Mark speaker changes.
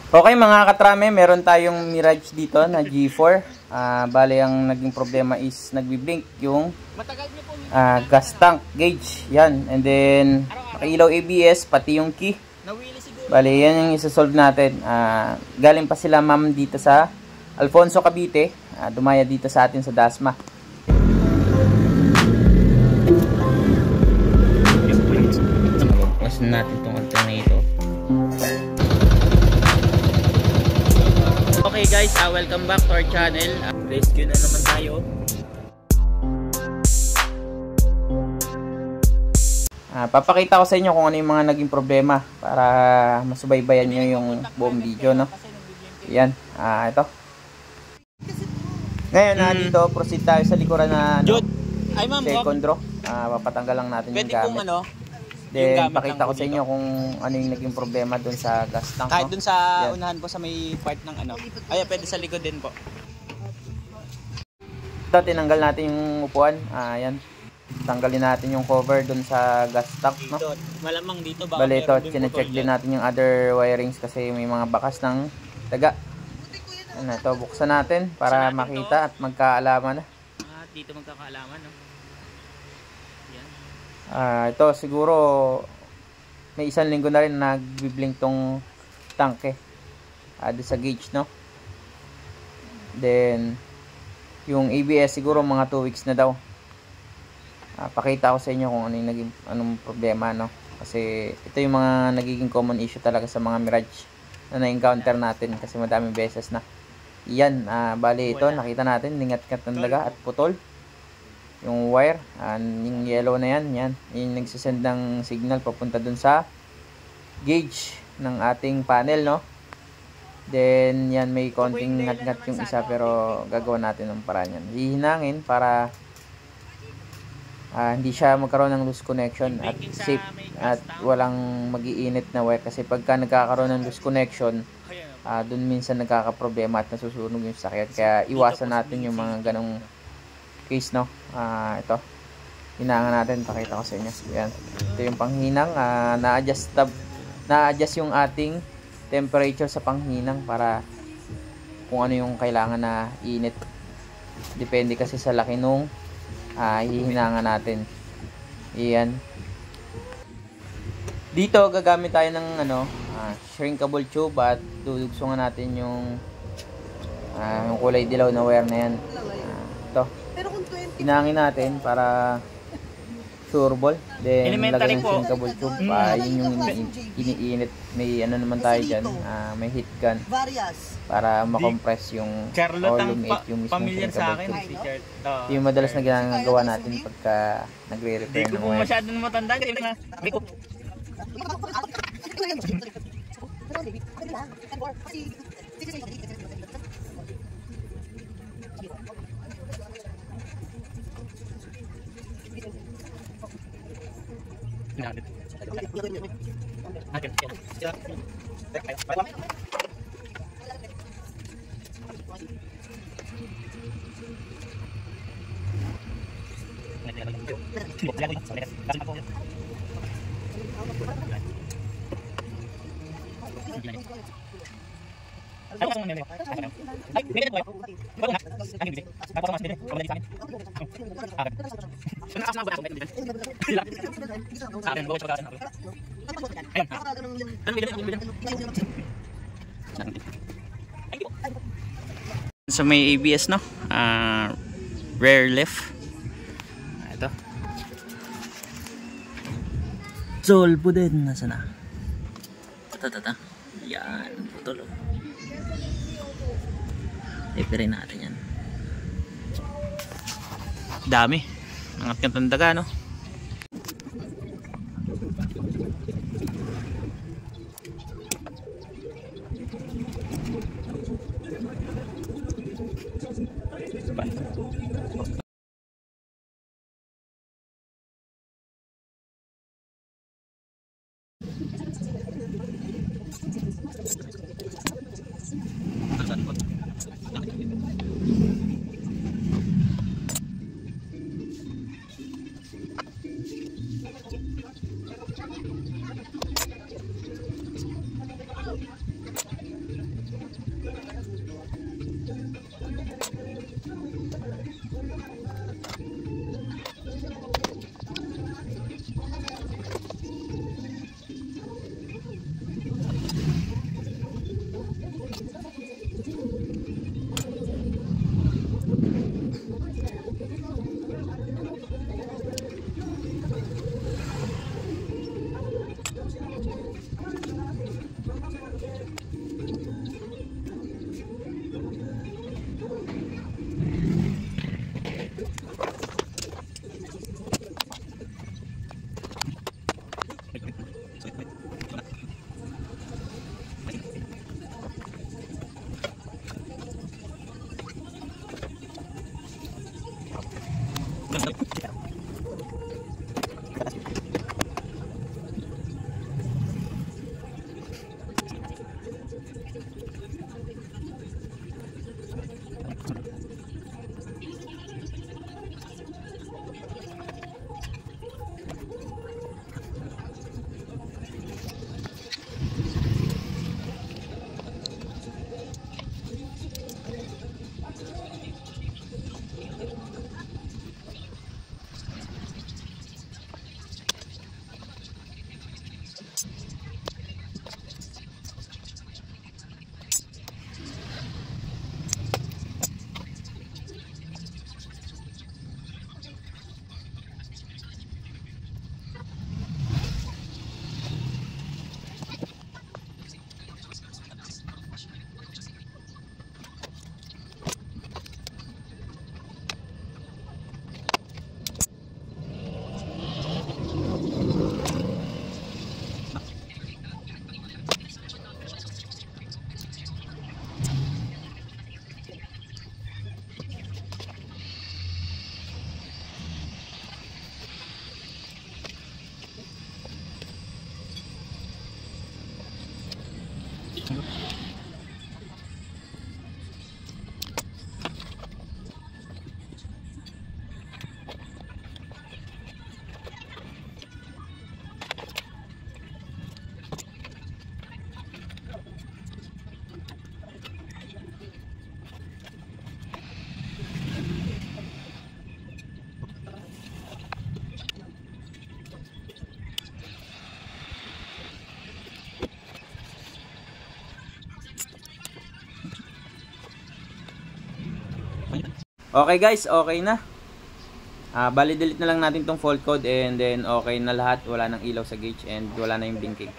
Speaker 1: Okay mga katrame, meron tayong Mirage dito na G4. Bale ang naging problema is nagbi-blink yung gas tank gauge. Yan. And then nakailaw ABS pati yung key. Bale yan yung isa-solve natin. Galing pa sila ma'am dito sa Alfonso, Cavite. Dumaya dito sa atin sa Dasma. Pasin natin itong alternator. Okay guys, welcome back to our channel. Rescue na naman tayo. Papakita ko sa inyo kung ano yung mga naging problema para masubaybayan nyo yung buong video, no? Yan, ito. Ngayon, dito, proceed tayo sa likuran na second draw. Papatanggal lang natin yung gamit. Then, pakita ko sa inyo kung ano yung naging problema dun sa gas tank.
Speaker 2: Kahit dun sa unahan po sa may part ng ano. Ay, pwede sa likod din po.
Speaker 1: Ito, tinanggal natin yung upuan. Ayan. Tanggalin natin yung cover dun sa gas tank, no?
Speaker 2: Malamang dito baka
Speaker 1: bale, ito, chinecheck din natin yung other wirings kasi may mga bakas ng taga. Ano, ito, buksan natin para makita at magkaalaman na.
Speaker 2: Dito magkakaalaman, no?
Speaker 1: Ito siguro may isang linggo na rin nagbi-blink tong tanke doon sa gauge, no? Then yung ABS siguro mga 2 weeks na daw. Pakita ko sa inyo kung ano yung anong problema, no? Kasi ito yung mga nagiging common issue talaga sa mga Mirage na na-encounter natin kasi madaming beses na. Yan, bali ito nakita natin lingat-kat talaga at putol yung wire, yung yellow na yan, yung nagsisend ng signal papunta dun sa gauge ng ating panel, no? Then yan, may konting ngat-ngat yung isa pero gagawa natin ng paraan yan. Hihinangin para hindi siya magkaroon ng loose connection at safe at walang mag-iinit na wire kasi pagka nagkakaroon ng loose connection, dun minsan nagkakaproblema at nasusunog yung sakit. Kaya iwasan natin yung mga ganong case, no? Ito hinangan natin, pakita ko sa inyo. Yan, ito yung panghinang. Na-adjust yung ating temperature sa panghinang para kung ano yung kailangan na init, depende kasi sa laki nung hihinangan natin. Yan, dito gagamit tayo ng shrinkable tube at dudugsungan natin yung kulay dilaw na wire na yan. Ito hinangin natin para sureball. Then lagyan ng shrinkable tube. Yun yung iniinit. May ano naman tayo dyan, may heat gun para makompress yung o lumit yung mismong shrinkable tube. Yung madalas na ginagawa natin pagka nagre-repair ng wire. Hindi ko po masyadong matanda kasi sa may ABS, no? Rear lift. Ito. Solvo din. Nasa na? Tata. Yan. Putol. Ipirin natin yan. Dami. Angat kang tandaga, no? Okay guys, okay na. Bali delete na lang natin tong fault code and then okay na lahat, wala nang ilaw sa gauge and wala na yung blinking.